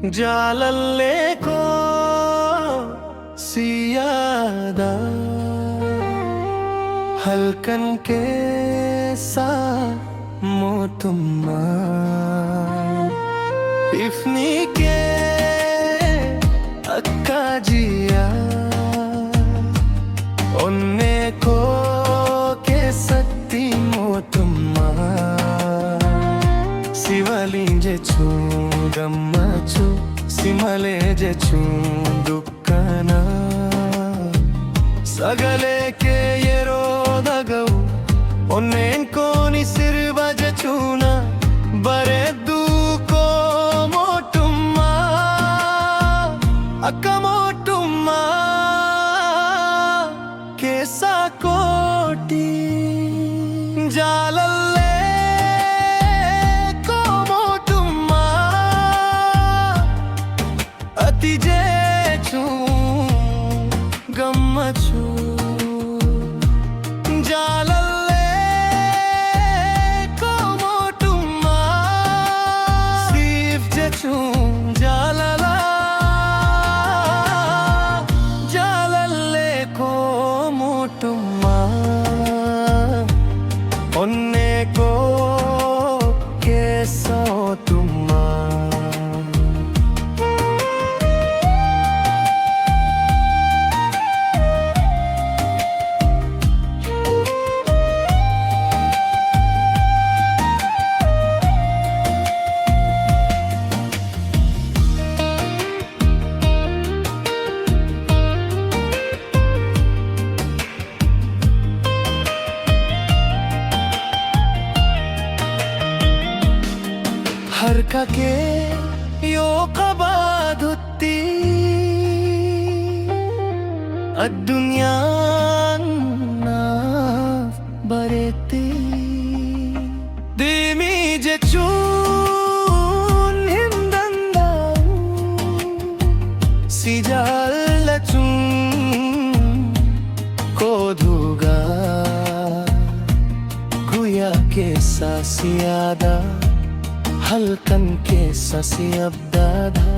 జాలల్లేకో సియాదా హల్కన్ కే సా మోతుమ్మా ఇఫ్నీ కే అక్కాజియా ఒన్నే కో కే సత్తి మోతుమ్మా శివలింజెచు గమ్మచు సిమలేజెచు దుఃఖన సగలేకే ఎరోదగవు ఒన్నేన్ కోని సిర్వజచున బరెద్దు కో మోటుమ్మా అక్క మోటుమ్మా కేసా కోటి జాలల్లే అతిజేచు గమ్మచు జాలల్లే కోమోటుమ్మా సీఫ్జెచు జాలలా జాలల్లే కోమోటుమ్మా ఒన్నే కో కేసోటుమ్మా हरका के यो कबादुत्ती अद्दुनिया बरेती दिमी जेचून हिंदंदाऊ सिजालचून कोधुगा गुया के सासियादा हल्कन के ससी अब्दाधा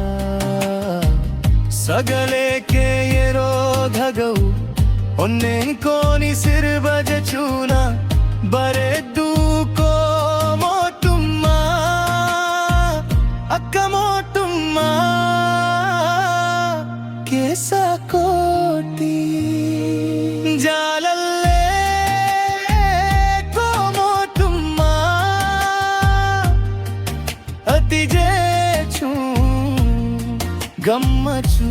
सगले के ये रोधगऊ उन्नें कोनी सिर बजचूना बरेद्दू को मोटुम्मा अक्क मोटुम्मा केसा कोटी जालल्ले అతిజేచు గమ్మచు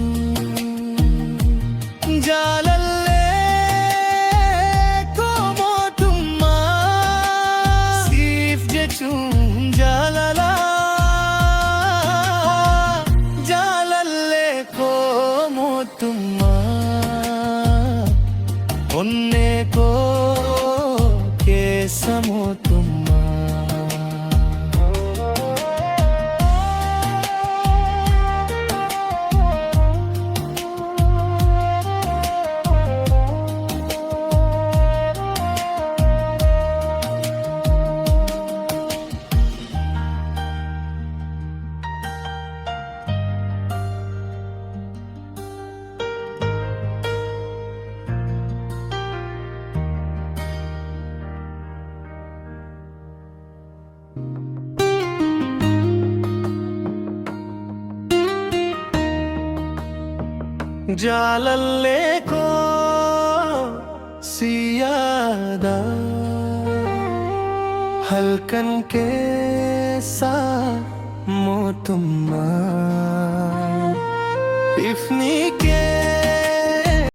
జాలల్లే కోమోటుమ్మా సీఫ్జెచు జాలలా జాలల్లే కోమోటుమ్మా ఒన్నే కో కేసమోటుమ్మా జాలల్లే కో సియాదా హల్కన్ కే సా మోటుమ్మా ఇఫ్నీ కే